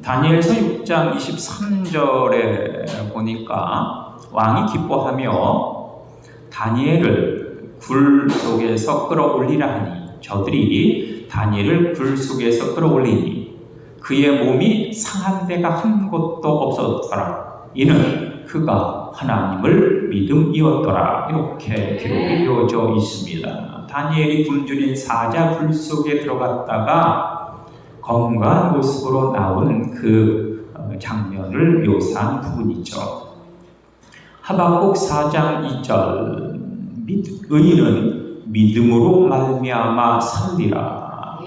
다니엘서 6장 23절에 보니까 왕이 기뻐하며 다니엘을 굴 속에서 끌어올리라 하니 저들이 다니엘을 굴 속에서 끌어올리니 그의 몸이 상한 데가 한 곳도 없었더라. 이는 그가 하나님을 믿음이었더라. 이렇게 기록이 되어져 있습니다. 다니엘이 굶주린 사자 굴 속에 들어갔다가 건강한 모습으로 나온 그 장면을 묘사한 부분이죠. 하박국 4장 2절 의인은 믿음으로 말미암아 살리라.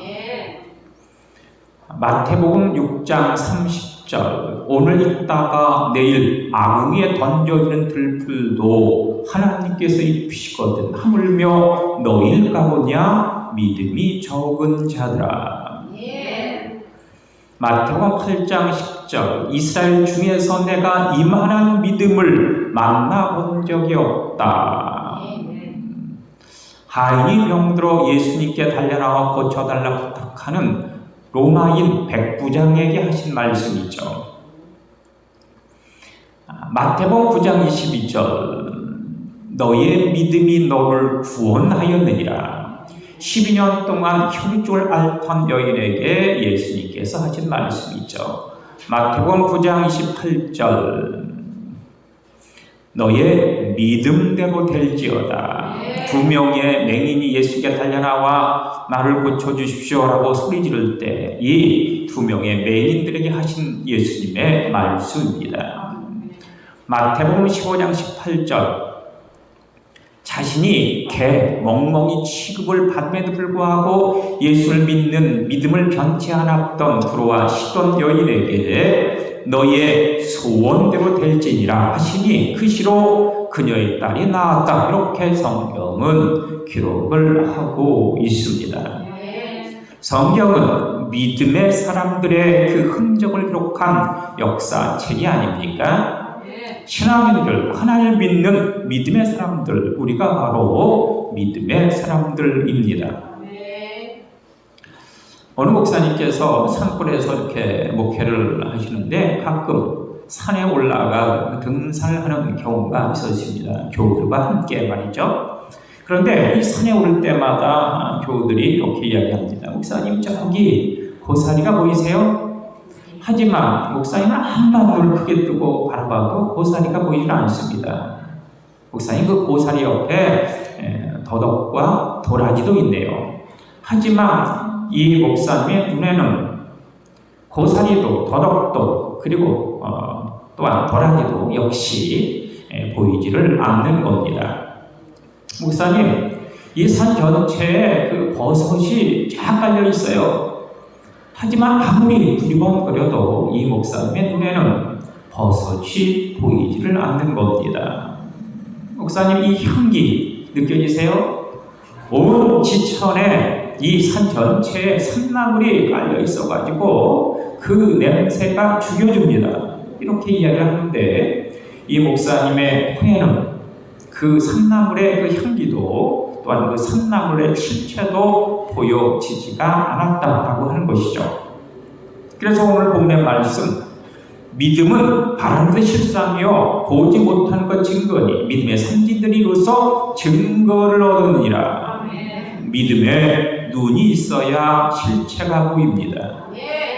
마태복음 6장 30절 오늘 있다가 내일 아궁이에 던져지는 들풀도 하나님께서 입히시거든 하물며 너희일까보냐 믿음이 적은 자들아. 마태복음 8장 10절 이스라엘 중에서 내가 이만한 믿음을 만나본 적이 없다. 하인이 병들어 예수님께 달려나와 고쳐달라 부탁하는 로마인 백부장에게 하신 말씀이죠. 마태복음 9장 22절 너의 믿음이 너를 구원하였느니라. 12년 동안 혈육을 앓던 여인에게 예수님께서 하신 말씀이죠. 마태복음 9장 28절 너의 믿음대로 될지어다. 2명의 맹인이 예수께 달려나와 나를 고쳐주십시오라고 소리 지를 때 이 2명의 맹인들에게 하신 예수님의 말씀입니다. 마태복음 15장 18절 자신이 개 멍멍이 취급을 받음에도 불구하고 예수를 믿는 믿음을 변치 않았던 두로와 시돈 여인에게 너의 소원대로 될지니라 하시니 그 시로 그녀의 딸이 나았다. 이렇게 성경은 기록을 하고 있습니다. 성경은 믿음의 사람들의 그 흔적을 기록한 역사책이 아닙니까? 신앙인들, 하나님을 믿는 믿음의 사람들, 우리가 바로 믿음의 사람들입니다. 어느 목사님께서 산골에서 이렇게 목회를 하시는데 가끔 산에 올라가 등산을 하는 경우가 있었습니다. 교우들과 함께 말이죠. 그런데 이 산에 오를 때마다 교우들이 이렇게 이야기합니다. 목사님 저기 고사리가 보이세요? 하지만 목사님은 암만 눈을 크게 뜨고 바라봐도 고사리가 보이지 않습니다. 목사님 그 고사리 옆에 더덕과 도라지도 있네요. 하지만 이 목사님의 눈에는 고사리도 더덕도 그리고 또한 도라지도 역시 보이지를 않는 겁니다. 목사님 이 산 전체에 그 버섯이 쫙 깔려 있어요. 하지만 아무리 두리번거려도 이 목사님의 눈에는 버섯이 보이지를 않는 겁니다. 목사님 이 향기 느껴지세요? 온 지천에 이 산 전체에 산나물이 깔려 있어가지고 그 냄새가 죽여줍니다. 이렇게 이야기하는데 이 목사님의 코에는 그 산나물의 그 향기도 또한 그 산나물의 실체도 보여지지가 않았다라고 하는 것이죠. 그래서 오늘 본문의 말씀 믿음은 바라는 것 실상이요 보지 못한 것 증거니 믿음의 선지들이로서 증거를 얻으니라. 믿음의 눈이 있어야 실체가 보입니다.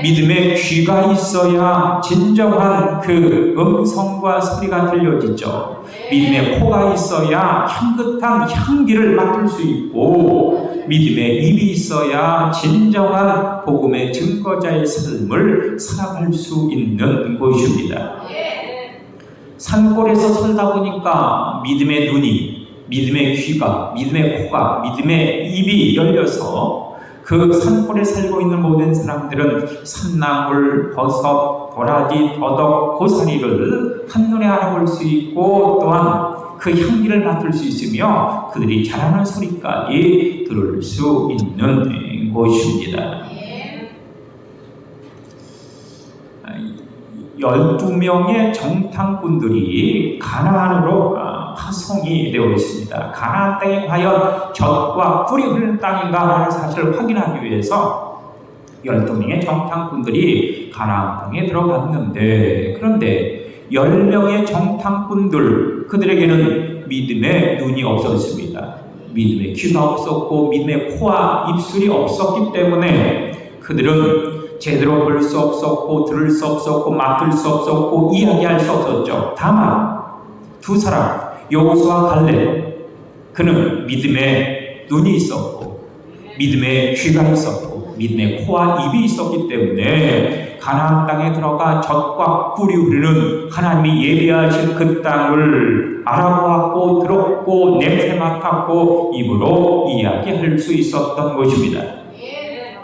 믿음의 귀가 있어야 진정한 그 음성과 소리가 들려지죠. 믿음의 코가 있어야 향긋한 향기를 맡을 수 있고 믿음의 입이 있어야 진정한 복음의 증거자의 삶을 살아갈 수 있는 것입니다. 산골에서 살다 보니까 믿음의 눈이, 믿음의 귀가, 믿음의 코가, 믿음의 입이 열려서 그 산골에 살고 있는 모든 사람들은 산나물, 버섯, 도라지, 더덕, 고사리를 한눈에 알아볼 수 있고 또한 그 향기를 맡을 수 있으며 그들이 자라는 소리까지 들을 수 있는 곳입니다. 12명의 정탐꾼들이 가나안으로 파송이 되어 있습니다. 가나안 땅이 과연 젖과 꿀이 흐르는 땅인가 하는 사실을 확인하기 위해서 12명의 정탐꾼들이 가나안 땅에 들어갔는데, 그런데 10명의 정탐꾼들, 그들에게는 믿음의 눈이 없었습니다. 믿음의 귀가 없었고 믿음의 코와 입술이 없었기 때문에 그들은 제대로 볼 수 없었고 들을 수 없었고 맡을 수 없었고 이야기할 수 없었죠. 다만 두 사람, 여호수아 갈렙, 그는 믿음의 눈이 있었고 믿음의 귀가 있었고 믿음의 코와 입이 있었기 때문에 가나안 땅에 들어가 젖과 꿀이 흐르는 하나님이 예비하신 그 땅을 알아보았고 들었고 냄새 맡았고 입으로 이야기할 수 있었던 것입니다.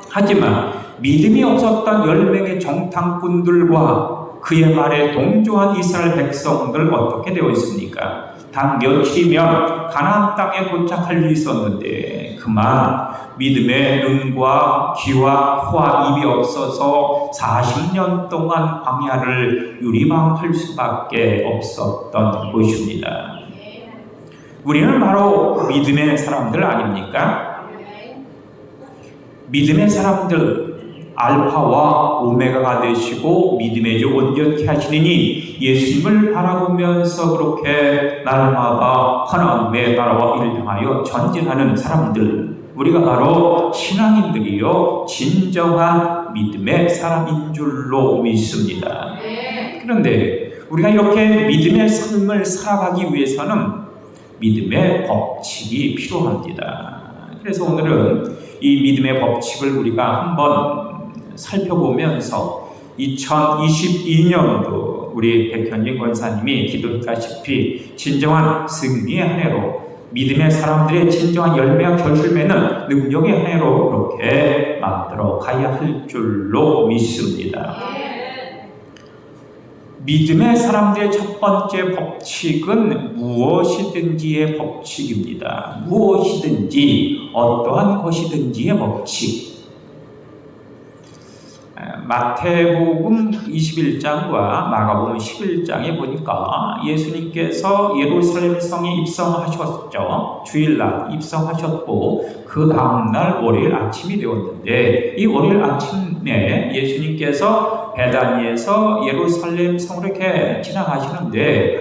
하지만 믿음이 없었던 10명의 정탐꾼들과 그의 말에 동조한 이스라엘 백성들 어떻게 되어 있습니까? 단 며칠이면 가나안 땅에 도착할 수 있었는데 그만 믿음의 눈과 귀와 코와 입이 없어서 40년 동안 광야를 유리망할 수밖에 없었던 것입니다. 우리는 바로 믿음의 사람들 아닙니까? 믿음의 사람들, 알파와 오메가가 되시고 믿음의 주 온전케 하시느니 예수님을 바라보면서 그렇게 날마다 하나님의 나라와 이를 향하여 전진하는 사람들, 우리가 바로 신앙인들이요 진정한 믿음의 사람인 줄로 믿습니다. 그런데 우리가 이렇게 믿음의 삶을 살아가기 위해서는 믿음의 법칙이 필요합니다. 그래서 오늘은 이 믿음의 법칙을 우리가 한번 살펴보면서 2022년도 우리 백현진 권사님이 기도했다시피 진정한 승리의 한 해로 믿음의 사람들의 진정한 열매와 결실맺는 능력의 한 해로 그렇게 만들어 가야 할 줄로 믿습니다. 믿음의 사람들의 첫 번째 법칙은 무엇이든지의 법칙입니다. 무엇이든지 어떠한 것이든지의 법칙. 마태복음 21장과 마가복음 11장에 보니까 예수님께서 예루살렘 성에 입성하셨죠. 주일날 입성하셨고 그 다음날 월요일 아침이 되었는데 이 월요일 아침에 예수님께서 베다니에서 예루살렘 성으로 이렇게 지나가시는데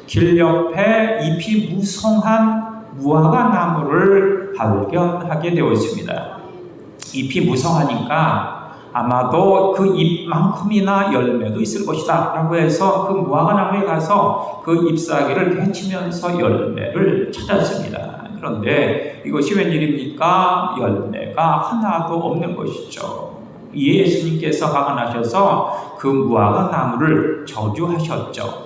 길 옆에 잎이 무성한 무화과 나무를 발견하게 되었습니다. 잎이 무성하니까 아마도 그 잎만큼이나 열매도 있을 것이다 라고 해서 그 무화과 나무에 가서 그 잎사귀를 헤치면서 열매를 찾았습니다. 그런데 이것이 웬일입니까? 열매가 하나도 없는 것이죠. 이에 예수님께서 화가 나셔서 그 무화과 나무를 저주하셨죠.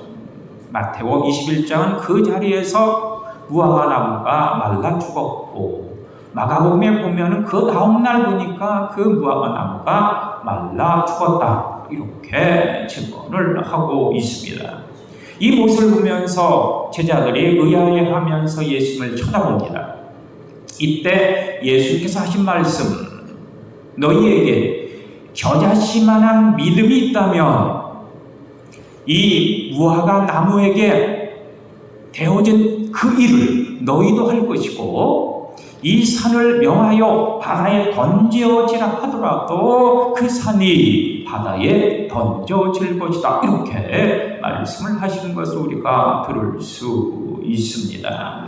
마태복음 21장은 그 자리에서 무화과 나무가 말라 죽었고 마가복음에 보면은 그 다음날 보니까 그 무화과 나무가 말라 죽었다 이렇게 증언을 하고 있습니다. 이 모습을 보면서 제자들이 의아해하면서 예수님을 쳐다봅니다. 이때 예수님께서 하신 말씀, 너희에게 겨자씨만한 믿음이 있다면 이 무화과 나무에게 되어진 그 일을 너희도 할 것이고 이 산을 명하여 바다에 던져지라 하더라도 그 산이 바다에 던져질 것이다. 이렇게 말씀을 하시는 것을 우리가 들을 수 있습니다.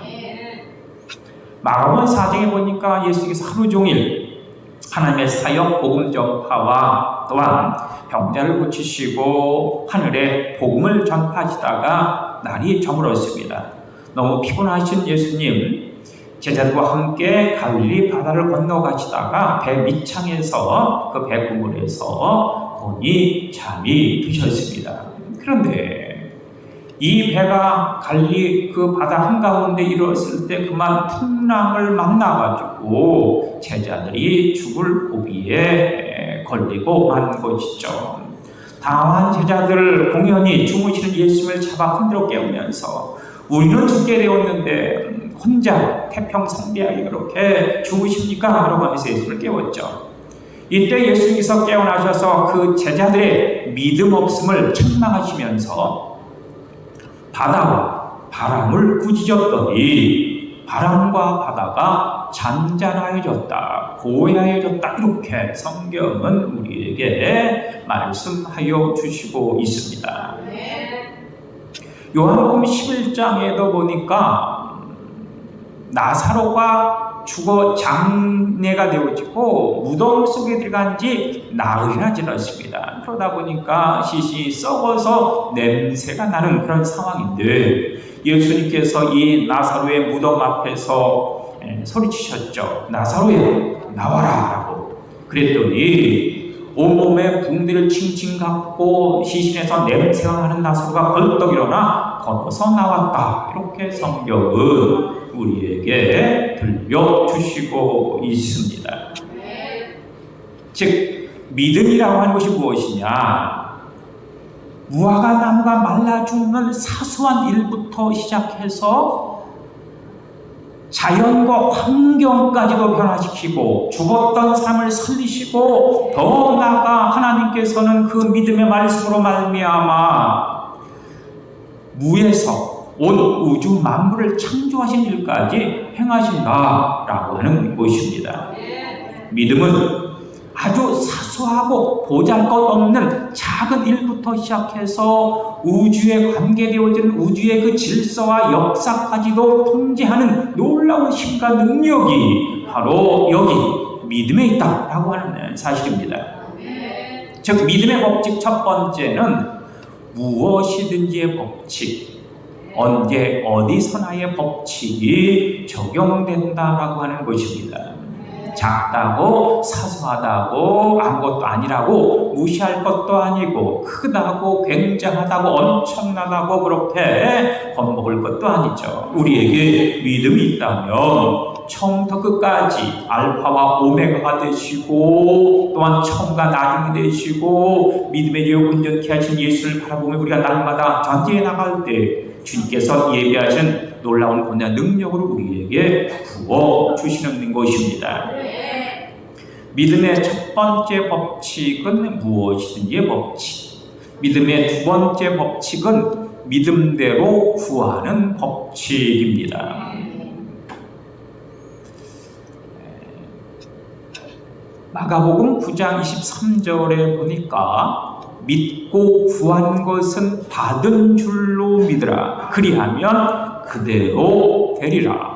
마가복음 4장에 보니까 예수께서 하루 종일 하나님의 사역 복음 전파와 또한 병자를 고치시고 하늘에 복음을 전파하시다가 날이 저물었습니다. 너무 피곤하신 예수님, 제자들과 함께 갈릴리 바다를 건너가시다가 배 밑창에서 그 배 그물에서 곤히 잠이 드셨습니다. 그런데 이 배가 갈릴리 그 바다 한가운데 이르렀을 때 그만 풍랑을 만나가지고 제자들이 죽을 고비에 걸리고 만 것이죠. 당황한 제자들을 공연히 주무시는 예수님을 잡아 흔들어 깨우면서 우리는 죽게 되었는데 혼자 태평성대하게 그렇게 죽으십니까? 라고 하면서 예수님을 깨웠죠. 이때 예수님께서 깨어나셔서 그 제자들의 믿음 없음을 책망하시면서 바다와 바람을 꾸짖었더니 바람과 바다가 잔잔하여졌다. 고야해졌다. 이렇게 성경은 우리에게 말씀하여 주시고 있습니다. 요한복음 11장에도 보니까 나사로가 죽어 장례가 되어지고 무덤 속에 들어간 지 나흘이나 지났습니다. 그러다 보니까 시신이 썩어서 냄새가 나는 그런 상황인데 예수님께서 이 나사로의 무덤 앞에서 소리치셨죠. 나사로야 나와라 라고. 그랬더니 온몸에 붕대를 칭칭 감고 시신에서 냄새가 나는 나사로가 벌떡 일어나 걸어서 나왔다. 이렇게 성경은 우리에게 들려주시고 있습니다. 즉 믿음이라고 하는 것이 무엇이냐? 무화과 나무가 말라 죽는 사소한 일부터 시작해서 자연과 환경까지도 변화시키고 죽었던 사람을 살리시고 더 나아가 하나님께서는 그 믿음의 말씀으로 말미암아 무에서 온 우주 만물을 창조하신 일까지 행하신다라고 하는 것입니다. 믿음은 아주 사소하고 보잘것없는 작은 일부터 시작해서 우주에 관계되어진 우주의 그 질서와 역사까지도 통제하는 놀라운 힘과 능력이 바로 여기 믿음에 있다라고 하는 사실입니다. 즉 믿음의 법칙 첫 번째는 무엇이든지의 법칙, 언제 어디서나의 법칙이 적용된다라고 하는 것입니다. 작다고 사소하다고 아무것도 아니라고 무시할 것도 아니고 크다고 굉장하다고 엄청나다고 그렇게 겁먹을 것도 아니죠. 우리에게 믿음이 있다면 처음부터 끝까지 알파와 오메가가 되시고 또한 처음과 나중이 되시고 믿음의 길 온전케 하신 예수를 바라보며 우리가 날마다 전쟁에 나갈 때 주님께서 예비하신 놀라운 권위와 능력으로 우리에게 부어주시는 것입니다. 믿음의 첫 번째 법칙은 무엇이든지의 법칙, 믿음의 두 번째 법칙은 믿음대로 구하는 법칙입니다. 마가복음 9장 23절에 보니까 믿고 구한 것은 받은 줄로 믿으라. 그리하면 그대로 되리라.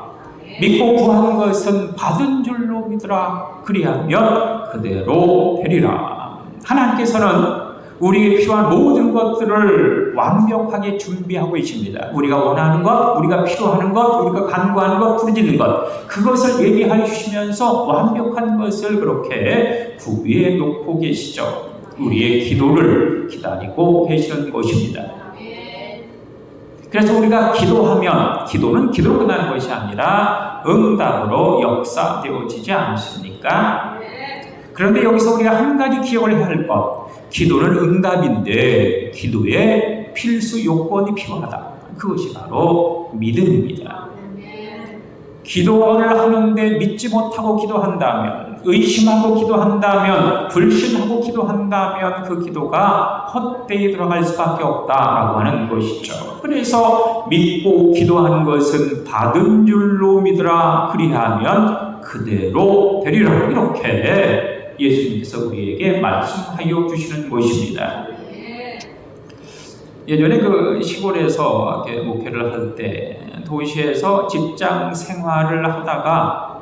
믿고 구한 것은 받은 줄로 믿으라. 그리하면 그대로 되리라. 하나님께서는 우리에게 필요한 모든 것들을 완벽하게 준비하고 계십니다. 우리가 원하는 것, 우리가 필요하는 것, 우리가 간구하는 것, 부르짖는 것, 그것을 예비해 주시면서 완벽한 것을 그렇게 구비해 놓고 계시죠. 우리의 기도를 기다리고 계시는 것입니다. 그래서 우리가 기도하면 기도는 기도로 끝나는 것이 아니라 응답으로 역사되어지지 않습니까? 그런데 여기서 우리가 한 가지 기억을 해야 할 것, 기도는 응답인데 기도에 필수 요건이 필요하다. 그것이 바로 믿음입니다. 기도를 하는데 믿지 못하고 기도한다면, 의심하고 기도한다면, 불신하고 기도한다면 그 기도가 헛되이 들어갈 수밖에 없다라고 하는 것이죠. 그래서 믿고 기도하는 것은 받은 줄로 믿으라. 그리하면 그대로 되리라. 이렇게 예수님께서 우리에게 말씀하여 주시는 것입니다. 예전에 그 시골에서 목회를 할 때 도시에서 직장 생활을 하다가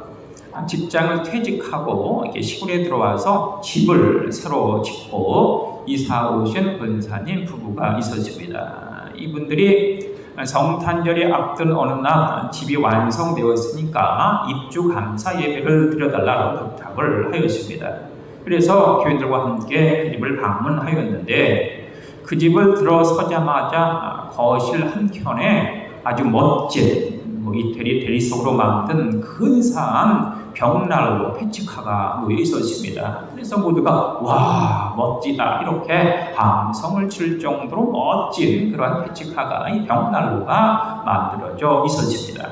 직장을 퇴직하고 이렇게 시골에 들어와서 집을 새로 짓고 이사 오신 권사님 부부가 있었습니다. 이분들이 성탄절이 앞둔 어느 날 집이 완성되었으니까 입주 감사 예배를 드려달라고 부탁을 하였습니다. 그래서 교인들과 함께 그 집을 방문하였는데 그 집을 들어서자마자 거실 한켠에 아주 멋진 이태리 대리석으로 만든 근사한 벽난로 패치카가 놓여 있었습니다. 그래서 모두가 와 멋지다 이렇게 함성을 칠 정도로 멋진 그러한 패치카가 이 벽난로가 만들어져 있었습니다.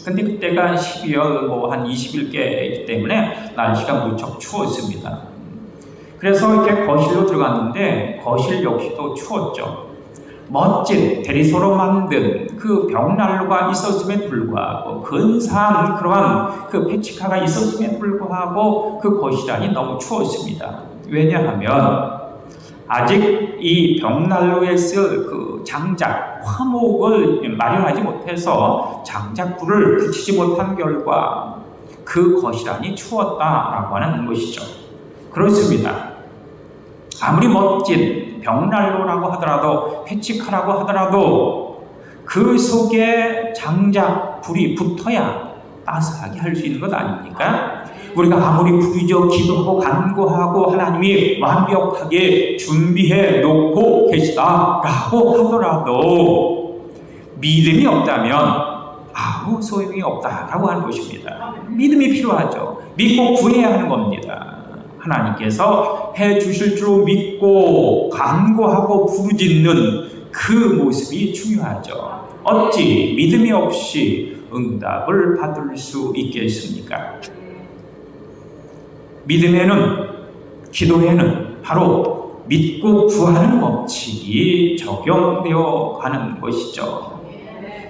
근데 그때가 12월 한 20일께이기 때문에 날씨가 무척 추웠습니다. 그래서 이렇게 거실로 들어갔는데 거실 역시도 추웠죠. 멋진 대리소로 만든 그 벽난로가 있었음에 불구하고 근사한 그러한 그 페치카가 있었음에 불구하고 그 거실안이 너무 추웠습니다. 왜냐하면 아직 이 벽난로에 쓸 그 장작, 화목을 마련하지 못해서 장작불을 붙이지 못한 결과 그 거실안이 추웠다라고 하는 것이죠. 그렇습니다. 아무리 멋진 벽난로라고 하더라도 페치카라고 하더라도 그 속에 장작불이 붙어야 따스하게 할 수 있는 것 아닙니까? 우리가 아무리 부르짖어 기도하고 간구하고 하나님이 완벽하게 준비해 놓고 계시다라고 하더라도 믿음이 없다면 아무 소용이 없다라고 하는 것입니다. 믿음이 필요하죠. 믿고 구해야 하는 겁니다. 하나님께서 해주실 줄 믿고 간구하고 부르짖는 그 모습이 중요하죠. 어찌 믿음이 없이 응답을 받을 수 있겠습니까? 믿음에는, 기도에는 바로 믿고 구하는 법칙이 적용되어 가는 것이죠.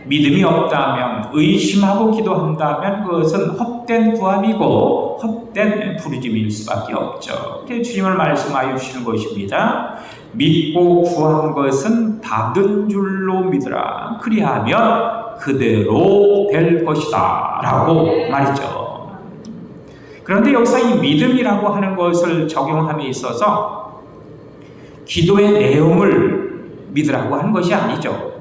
믿음이 없다면, 의심하고 기도한다면 그것은 헛된 구함이고 헛된 부르짐일 수밖에 없죠. 주님을 말씀하여 주시는 것입니다. 믿고 구한 것은 받은 줄로 믿으라. 그리하면 그대로 될 것이다 라고 말이죠. 그런데 여기서 이 믿음이라고 하는 것을 적용함에 있어서 기도의 내용을 믿으라고 하는 것이 아니죠.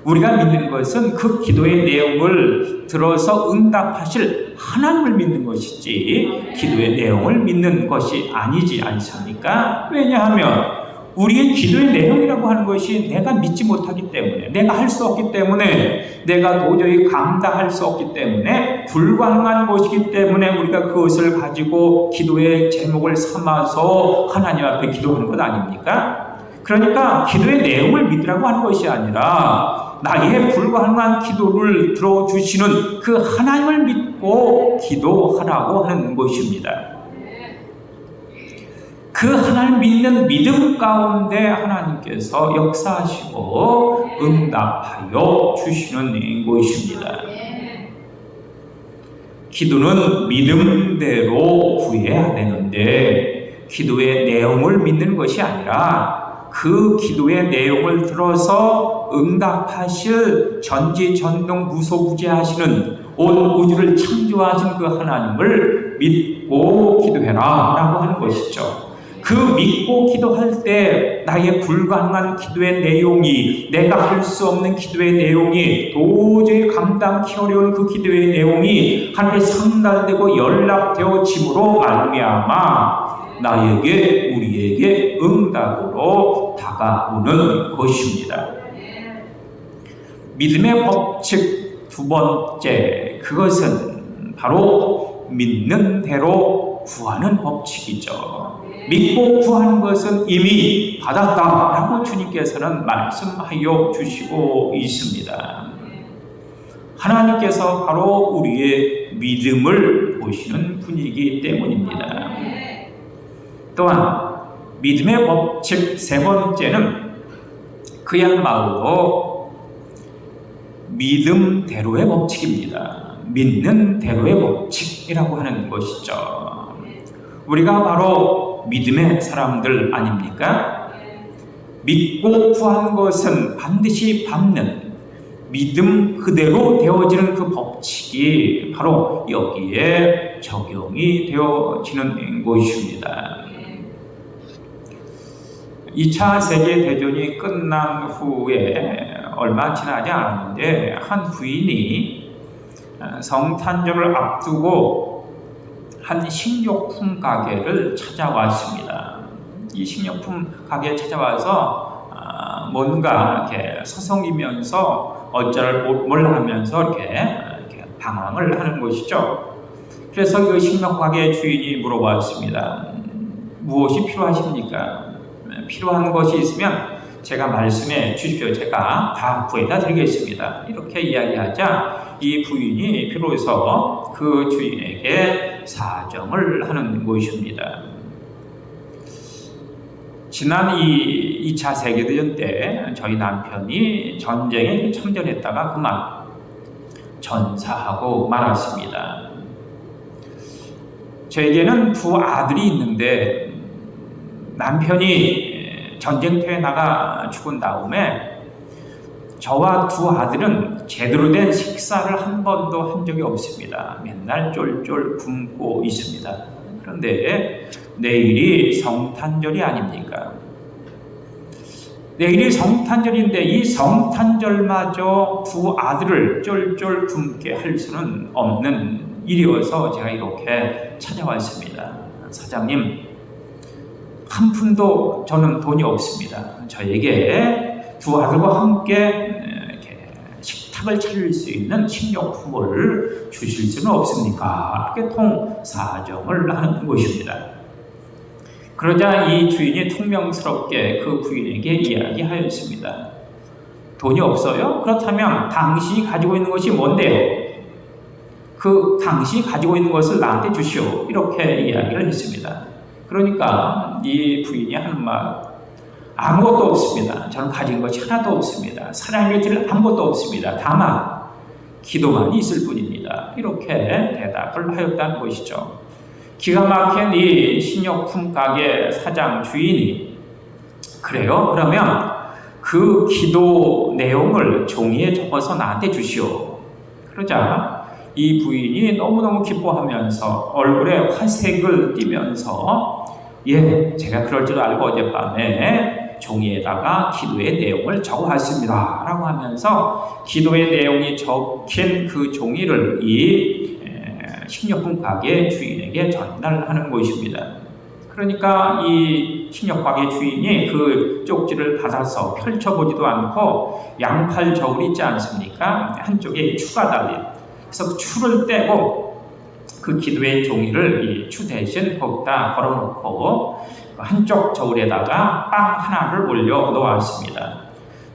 우리가 믿는 것은 그 기도의 내용을 들어서 응답하실 하나님을 믿는 것이지 기도의 내용을 믿는 것이 아니지 않습니까? 왜냐하면 우리의 기도의 내용이라고 하는 것이 내가 믿지 못하기 때문에, 내가 할 수 없기 때문에, 내가 도저히 감당할 수 없기 때문에 불가능한 것이기 때문에 우리가 그것을 가지고 기도의 제목을 삼아서 하나님 앞에 기도하는 것 아닙니까? 그러니까 기도의 내용을 믿으라고 하는 것이 아니라 나의 불가능한 기도를 들어주시는 그 하나님을 믿고 기도하라고 하는 것입니다. 그 하나님 믿는 믿음 가운데 하나님께서 역사하시고 응답하여 주시는 것입니다. 기도는 믿음대로 구해야 되는데 기도의 내용을 믿는 것이 아니라 그 기도의 내용을 들어서 응답하실 전지전능 무소부재하시는 온 우주를 창조하신 그 하나님을 믿고 기도해라 라고 하는 것이죠. 그 믿고 기도할 때 나의 불가능한 기도의 내용이, 내가 할 수 없는 기도의 내용이, 도저히 감당하기 어려운 그 기도의 내용이 하나님께 상달되고 연락되어짐으로 말미암아 나에게, 우리에게 응답으로 다가오는 것입니다. 믿음의 법칙 두 번째, 그것은 바로 믿는 대로 구하는 법칙이죠. 믿고 구하는 것은 이미 받았다라고 주님께서는 말씀하여 주시고 있습니다. 하나님께서 바로 우리의 믿음을 보시는 분이기 때문입니다. 또한 믿음의 법칙 세 번째는 그야말로 믿음대로의 법칙입니다. 믿는 대로의 법칙이라고 하는 것이죠. 우리가 바로 믿음의 사람들 아닙니까? 믿고 구한 것은 반드시 받는 믿음 그대로 되어지는 그 법칙이 바로 여기에 적용이 되어지는 것입니다. 2차 세계대전이 끝난 후에 얼마 지나지 않았는데 한 부인이 성탄절을 앞두고 한 식료품 가게를 찾아왔습니다. 이 식료품 가게에 찾아와서 뭔가 이렇게 서성이면서 어쩔 몰라 하면서 이렇게 방황을 하는 것이죠. 그래서 그 식료품 가게 주인이 물어봤습니다. 무엇이 필요하십니까? 필요한 것이 있으면 제가 말씀해 주십시오. 제가 다 구해다 드리겠습니다. 이렇게 이야기하자 이 부인이 비로소 그 주인에게 사정을 하는 것입니다. 지난 2차 세계대전 때 저희 남편이 전쟁에 참전했다가 그만 전사하고 말았습니다. 저에게는 두 아들이 있는데 남편이 전쟁터에 나가 죽은 다음에 저와 두 아들은 제대로 된 식사를 한 번도 한 적이 없습니다. 맨날 쫄쫄 굶고 있습니다. 그런데 내일이 성탄절이 아닙니까? 내일이 성탄절인데 이 성탄절마저 두 아들을 쫄쫄 굶게 할 수는 없는 일이어서 제가 이렇게 찾아왔습니다. 사장님, 한 푼도 저는 돈이 없습니다. 저에게 두 아들과 함께 이렇게 식탁을 차릴 수 있는 식료품을 주실 수는 없습니까? 이렇게 통사정을 하는 것입니다. 그러자 이 주인이 퉁명스럽게 그 부인에게 이야기하였습니다. 돈이 없어요? 그렇다면 당신이 가지고 있는 것이 뭔데요? 그 당신이 가지고 있는 것을 나한테 주시오. 이렇게 이야기를 했습니다. 그러니까 이 부인이 하는 말, 아무것도 없습니다. 저는 가진 것이 하나도 없습니다. 사랑해줄 아무것도 없습니다. 다만 기도만 있을 뿐입니다. 이렇게 대답을 하였다는 것이죠. 기가 막힌 이 식료품 가게 사장 주인이 그래요? 그러면 그 기도 내용을 종이에 적어서 나한테 주시오. 그러자 이 부인이 너무너무 기뻐하면서 얼굴에 화색을 띠면서 예, 제가 그럴 줄 알고 어젯밤에 종이에다가 기도의 내용을 적어왔습니다 라고 하면서 기도의 내용이 적힌 그 종이를 이 식료품 가게 주인에게 전달하는 것입니다. 그러니까 이 식료품 가게 주인이 그 쪽지를 받아서 펼쳐보지도 않고 양팔 저울 있지 않습니까? 한쪽에 추가 달린, 그래서 추를 떼고 그 기도의 종이를 이 추 대신 거기다 걸어놓고 한쪽 저울에다가 빵 하나를 올려 놓았습니다.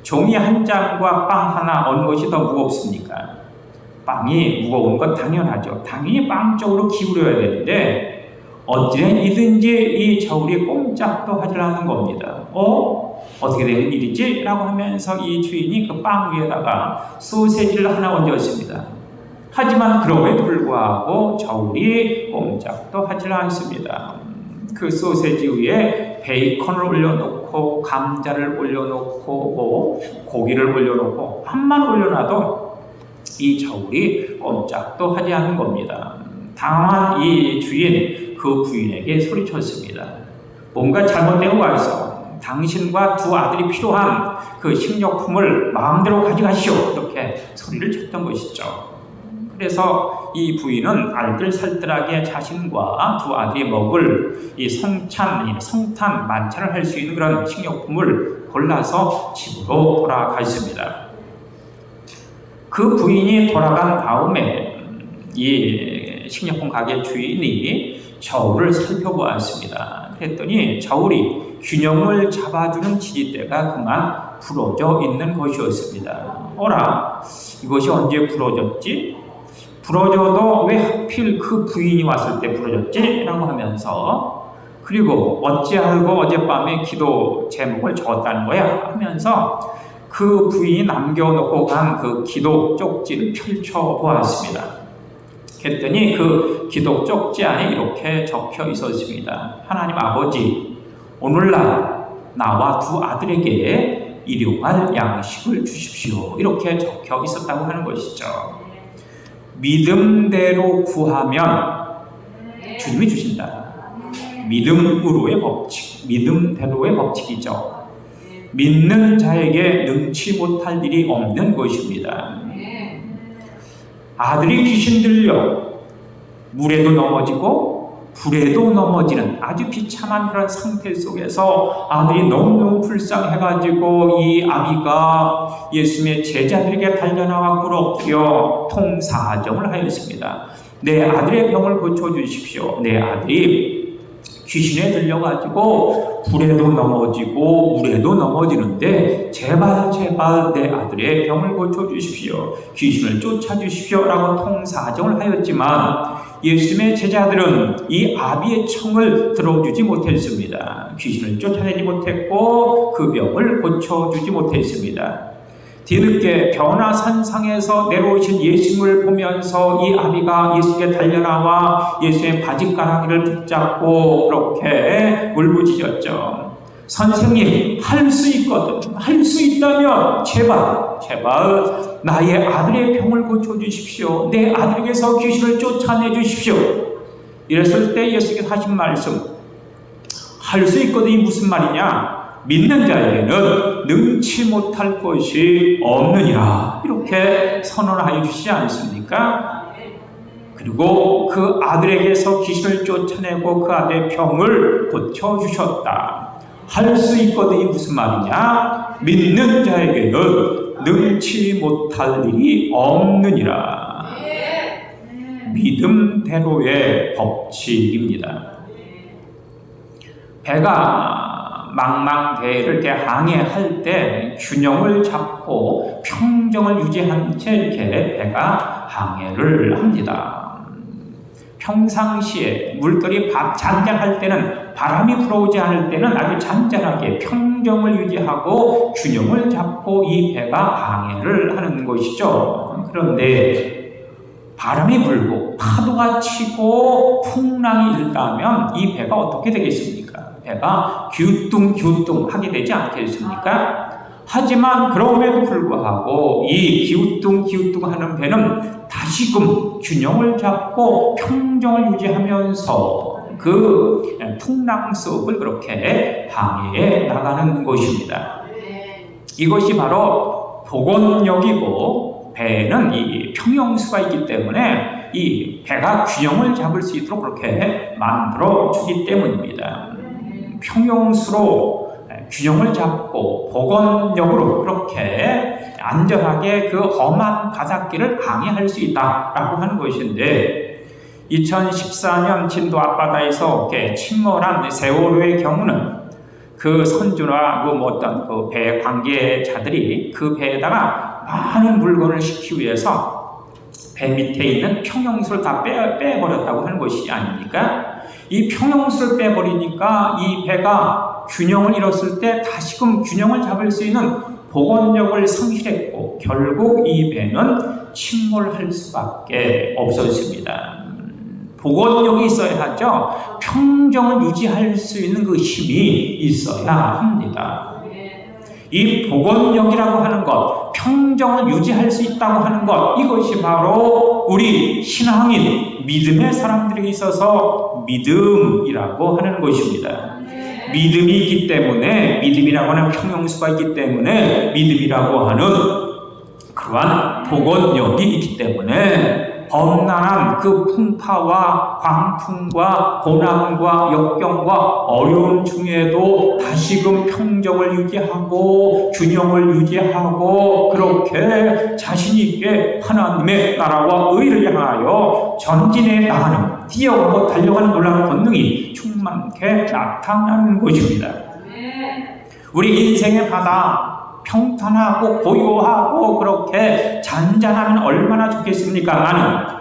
종이 한 장과 빵 하나 어느 것이 더 무겁습니까? 빵이 무거운 건 당연하죠. 당연히 빵 쪽으로 기울여야 되는데 어찌된 일인지 이 저울이 꼼짝도 하지 않는 겁니다. 어떻게 된 일이지? 라고 하면서 이 주인이 그 빵 위에다가 소세지를 하나 얹었습니다. 하지만 그럼에도 불구하고 저울이 꼼짝도 하지 않습니다. 그 소세지 위에 베이컨을 올려놓고 감자를 올려놓고 고기를 올려놓고 밥만 올려놔도 이 저울이 꼼짝도 하지 않는 겁니다. 당황한 이 주인, 그 부인에게 소리쳤습니다. 뭔가 잘못된 거 있어. 당신과 두 아들이 필요한 그 식료품을 마음대로 가져가시오. 이렇게 소리를 쳤던 것이죠. 그래서 이 부인은 알뜰살뜰하게 자신과 두 아들이 먹을 이 성탄 만찬을 할 수 있는 그런 식료품을 골라서 집으로 돌아갔습니다. 그 부인이 돌아간 다음에 이 식료품 가게 주인이 저울을 살펴보았습니다. 그랬더니 저울이 균형을 잡아주는 지지대가 그만 부러져 있는 것이었습니다. 어라, 이것이 언제 부러졌지? 부러져도 왜 하필 그 부인이 왔을 때 부러졌지? 라고 하면서 그리고 어찌 알고 어젯밤에 기도 제목을 적었다는 거야? 하면서 그 부인이 남겨놓고 간 그 기도 쪽지를 펼쳐보았습니다. 그랬더니 그 기도 쪽지 안에 이렇게 적혀 있었습니다. 하나님 아버지, 오늘날 나와 두 아들에게 일용할 양식을 주십시오. 이렇게 적혀 있었다고 하는 것이죠. 믿음대로 구하면 주님이 주신다. 믿음으로의 법칙, 믿음대로의 법칙이죠. 믿는 자에게 능치 못할 일이 없는 것입니다. 아들이 귀신 들려 물에도 넘어지고 불에도 넘어지는 아주 비참한 그런 상태 속에서 아들이 너무너무 불쌍해가지고 이 아비가 예수님의 제자들에게 달려나와 꿇어 통사정을 하였습니다. 내 아들의 병을 고쳐주십시오. 내 아들이 귀신에 들려가지고 불에도 넘어지고 물에도 넘어지는데 제발 내 아들의 병을 고쳐주십시오. 귀신을 쫓아주십시오. 라고 통사정을 하였지만 예수님의 제자들은 이 아비의 청을 들어주지 못했습니다. 귀신을 쫓아내지 못했고 그 병을 고쳐주지 못했습니다. 뒤늦게 변화산상에서 내려오신 예수님을 보면서 이 아비가 예수께 달려나와 예수의 바짓가랑이를 붙잡고 그렇게 울부짖었죠. 선생님, 할 수 있거든. 할 수 있다면 제발 나의 아들의 병을 고쳐주십시오. 내 아들에게서 귀신을 쫓아내 주십시오. 이랬을 때 예수께서 하신 말씀, 할 수 있거든이 무슨 말이냐? 믿는 자에게는 능치 못할 것이 없느니라. 이렇게 선언하여 주시지 않습니까? 그리고 그 아들에게서 귀신을 쫓아내고 그 아들의 병을 고쳐주셨다. 할 수 있거든이 무슨 말이냐? 믿는 자에게는 능치 못할 일이 없느니라. 믿음대로의 법칙입니다. 배가 망망대해를 이렇게 항해할 때 균형을 잡고 평정을 유지한 채 이렇게 배가 항해를 합니다. 평상시에 물결이 잔잔할 때는, 바람이 불어오지 않을 때는 아주 잔잔하게 평정을 유지하고 균형을 잡고 이 배가 항해를 하는 것이죠. 그런데 바람이 불고 파도가 치고 풍랑이 일다면 이 배가 어떻게 되겠습니까? 배가 기우뚱기우뚱하게 되지 않겠습니까? 하지만 그럼에도 불구하고 이 기우뚱기우뚱하는 배는 다시금 균형을 잡고 평정을 유지하면서 그 풍랑 속을 그렇게 항해해 나가는 것입니다. 이것이 바로 복원력이고, 배는 이 평형수가 있기 때문에 이 배가 균형을 잡을 수 있도록 그렇게 만들어 주기 때문입니다. 평형수로 균형을 잡고 복원력으로 그렇게 안전하게 그 험한 바닷길을 항해할 수 있다라고 하는 것인데, 2014년 진도 앞바다에서 이렇게 침몰한 세월호의 경우는 그 선주나 어떤 그 배 관계자들이 그 배에다가 많은 물건을 싣기 위해서 배 밑에 있는 평형수를 다 빼버렸다고 하는 것이 아닙니까? 이 평형수를 빼버리니까 이 배가 균형을 잃었을 때 다시금 균형을 잡을 수 있는 복원력을 상실했고, 결국 이 배는 침몰할 수밖에 없었습니다. 복원력이 있어야 하죠. 평정을 유지할 수 있는 그 힘이 있어야 합니다. 이 복원력이라고 하는 것, 평정을 유지할 수 있다고 하는 것, 이것이 바로 우리 신앙인, 믿음의 사람들에게 있어서 믿음이라고 하는 것입니다. 믿음이 있기 때문에, 믿음이라고 하는 평형수가 있기 때문에, 믿음이라고 하는 그러한 복원력이 있기 때문에 험난한 그 풍파와 광풍과 고난과 역경과 어려움 중에도 다시금 평정을 유지하고 균형을 유지하고 그렇게 자신 있게 하나님의 나라와 의를 향하여 전진해 나가는, 뛰어가고 달려가는 놀라운 본능이 충만케 나타나는 것입니다. 우리 인생의 바다 평탄하고 고요하고 그렇게 잔잔하면 얼마나 좋겠습니까마는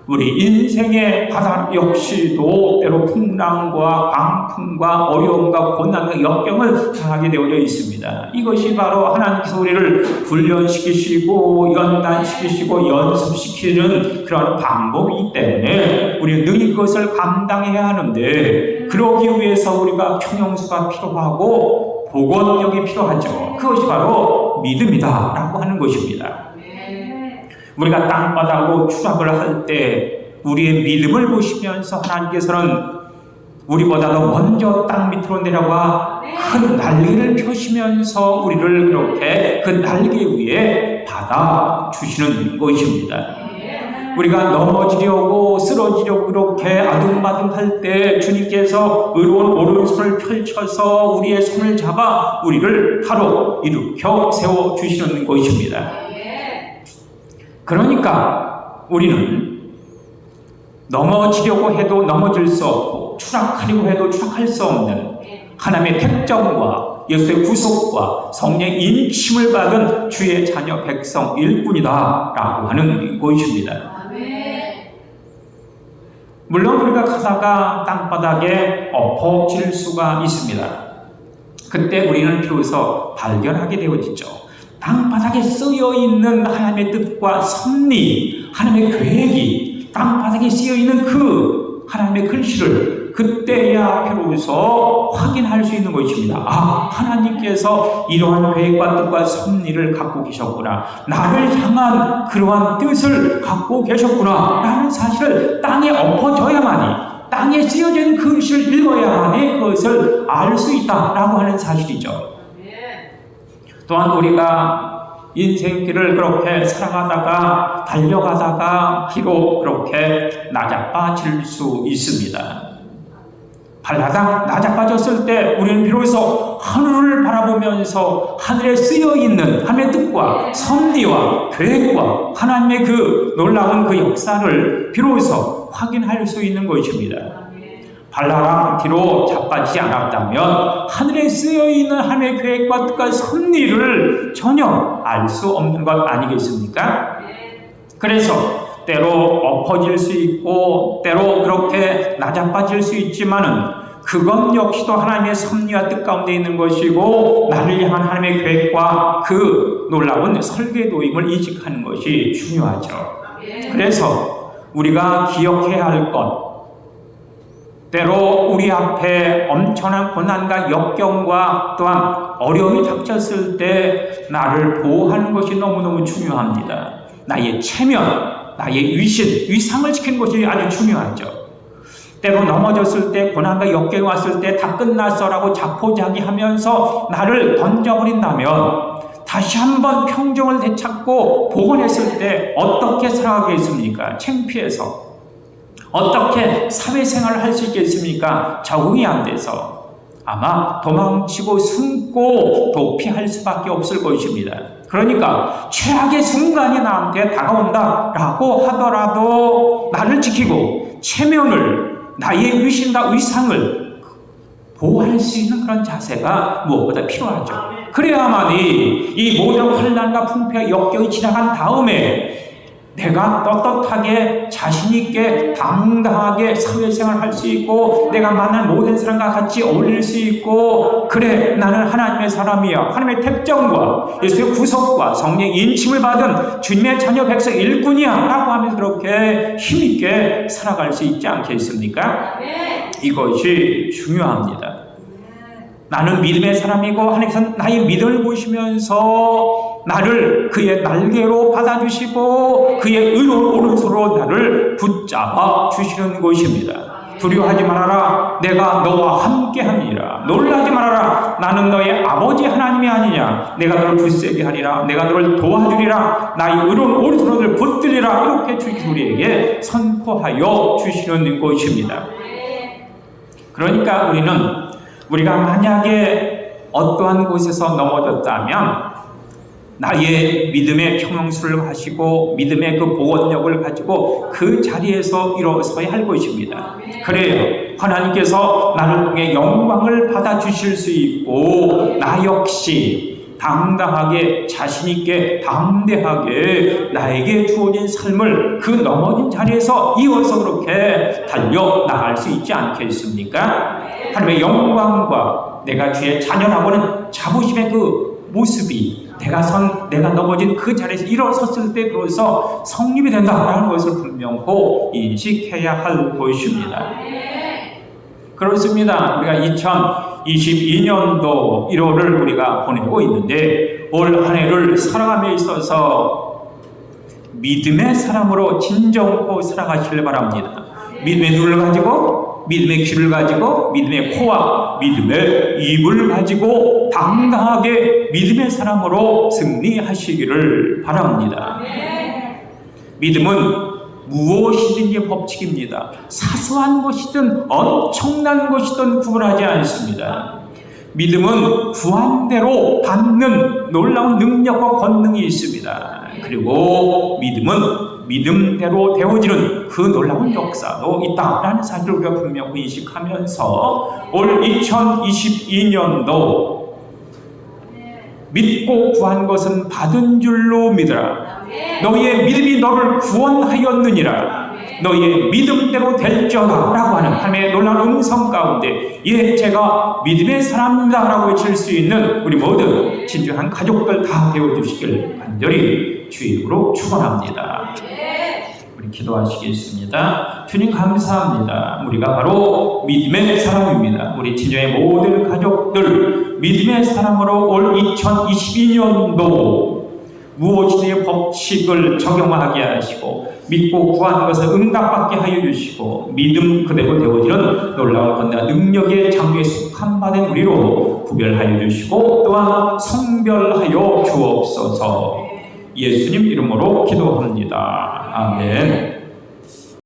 우리 인생의 바다 역시도 때로 풍랑과 광풍과 어려움과 고난과 역경을 당하게 되어져 있습니다. 이것이 바로 하나님께서 우리를 훈련시키시고 연단시키시고 연습시키는 그런 방법이기 때문에 우리는 늘 그것을 감당해야 하는데, 그러기 위해서 우리가 평형수가 필요하고 복원력이 필요하죠. 그것이 바로 믿음이다 라고 하는 것입니다. 우리가 땅바닥으로 추락을 할 때 우리의 믿음을 보시면서 하나님께서는 우리보다도 먼저 땅 밑으로 내려가 큰 날개를 펴시면서 우리를 그렇게 그 날개 위에 받아주시는 것입니다. 우리가 넘어지려고 쓰러지려고 그렇게 아둥바둥할 때 주님께서 의로운 오른손을 펼쳐서 우리의 손을 잡아 우리를 바로 일으켜 세워주시는 것입니다. 그러니까 우리는 넘어지려고 해도 넘어질 수 없고 추락하려고 해도 추락할 수 없는 하나님의 택정과 예수의 구속과 성령의 인침을 받은 주의 자녀 백성일 뿐이다 라고 하는 것입니다. 물론 우리가 가다가 땅바닥에 엎어질 수가 있습니다. 그때 우리는 비로소 발견하게 되어지죠. 땅바닥에 쓰여있는 하나님의 뜻과 섭리, 하나님의 계획이 땅바닥에 쓰여있는 그 하나님의 글씨를 그때야 비로소 확인할 수 있는 것입니다. 아, 하나님께서 이러한 계획과 뜻과 섭리를 갖고 계셨구나. 나를 향한 그러한 뜻을 갖고 계셨구나. 라는 사실을 땅에 엎어져야만이, 땅에 쓰여진 글씨를 읽어야만이 그것을 알 수 있다라고 하는 사실이죠. 또한 우리가 인생길을 그렇게 살아가다가 달려가다가 비록 그렇게 나자빠질 수 있습니다. 발라당 나자빠졌을 때 우리는 비로소 하늘을 바라보면서 하늘에 쓰여있는 하나님의 뜻과 섭리와 계획과 하나님의 그 놀라운 그 역사를 비로소 확인할 수 있는 것입니다. 발라랑 뒤로 자빠지지 않았다면 하늘에 쓰여있는 하나님의 계획과 뜻과 섭리를 전혀 알 수 없는 것 아니겠습니까? 그래서 때로 엎어질 수 있고 때로 그렇게 나자빠질 수 있지만은 그것 역시도 하나님의 섭리와 뜻 가운데 있는 것이고 나를 향한 하나님의 계획과 그 놀라운 설계도임을 인식하는 것이 중요하죠. 그래서 우리가 기억해야 할 것, 때로 우리 앞에 엄청난 고난과 역경과 또한 어려움이 닥쳤을 때 나를 보호하는 것이 너무너무 중요합니다. 나의 체면, 나의 위상을 지키는 것이 아주 중요하죠. 때로 넘어졌을 때, 고난과 역경이 왔을 때 다 끝났어라고 자포자기하면서 나를 던져버린다면 다시 한번 평정을 되찾고 복원했을 때 어떻게 살아가겠습니까? 창피해서. 어떻게 사회생활을 할 수 있겠습니까? 적응이 안 돼서 아마 도망치고 숨고 도피할 수밖에 없을 것입니다. 그러니까 최악의 순간이 나한테 다가온다라고 하더라도 나를 지키고 체면을, 나의 위신과 위상을 보호할 수 있는 그런 자세가 무엇보다 필요하죠. 그래야만이 이 모든 환난과 풍파와 역경이 지나간 다음에 내가 떳떳하게 자신있게 당당하게 사회생활을 할 수 있고 내가 만난 모든 사람과 같이 어울릴 수 있고, 그래 나는 하나님의 사람이야, 하나님의 택정과 예수의 구속과 성령의 인침을 받은 주님의 자녀 백성 일꾼이야 라고 하면서 그렇게 힘있게 살아갈 수 있지 않겠습니까? 이것이 중요합니다. 나는 믿음의 사람이고 하나님께서는 나의 믿음을 보시면서 나를 그의 날개로 받아주시고 그의 의로운 오른손으로 나를 붙잡아 주시는 것입니다. 두려워하지 말아라, 내가 너와 함께하니라. 놀라지 말아라, 나는 너의 아버지 하나님이 아니냐. 내가 너를 굳세게 하리라, 내가 너를 도와주리라, 나의 의로운 오른손으로 너를 붙들리라. 이렇게 주님 우리에게 선포하여 주시는 것입니다. 그러니까 우리가 만약에 어떠한 곳에서 넘어졌다면 나의 믿음의 평형수를 하시고 믿음의 그 보건력을 가지고 그 자리에서 일어서야 할 것입니다. 그래요, 하나님께서 나를 통해 영광을 받아주실 수 있고 나 역시 당당하게 자신있게 담대하게 나에게 주어진 삶을 그 넘어진 자리에서 이어서 그렇게 달려나갈 수 있지 않겠습니까? 하나님의 영광과 내가 주의 자녀라고 하는 자부심의 그 모습이 내가 넘어진 그 자리에서 일어섰을 때 비로소 성립이 된다라는 것을 분명히 인식해야 할 것입니다. 그렇습니다. 우리가 2022년도 1월을 우리가 보내고 있는데 올 한 해를 살아감에 있어서 믿음의 사람으로 진정코 살아가시길 바랍니다. 믿음의 눈을 가지고, 믿음의 귀를 가지고, 믿음의 코와 믿음의 입을 가지고 당당하게 믿음의 사람으로 승리하시기를 바랍니다. 믿음은 무엇이든지 법칙입니다. 사소한 것이든 엄청난 것이든 구분하지 않습니다. 믿음은 구한대로 받는 놀라운 능력과 권능이 있습니다. 그리고 믿음은 믿음대로 되어지는 그 놀라운 역사도 있다라는 사실을 우리가 분명히 인식하면서 올 2022년도 믿고 구한 것은 받은 줄로 믿으라. 너희의 믿음이 너를 구원하였느니라. 너희의 믿음대로 될지어다 라고 하는 하나님의 놀라운 음성 가운데 예, 제가 믿음의 사람입니다 라고 외칠 수 있는 우리 모든 진정한 가족들 다 되어주시길 간절히 주의 이름으로 축원합니다. 우리 기도하시겠습니다. 주님 감사합니다. 우리가 바로 믿음의 사람입니다. 우리 친정의 모든 가족들 믿음의 사람으로 올 2022년도 무엇이든지 법칙을 적용하게 하시고 믿고 구하는 것을 응답받게 하여 주시고 믿음 그대로 되어지는 놀라운 권능과 능력의 장류에 속한 바된 우리로 구별하여 주시고 또한 성별하여 주옵소서. 예수님 이름으로 기도합니다. 아멘.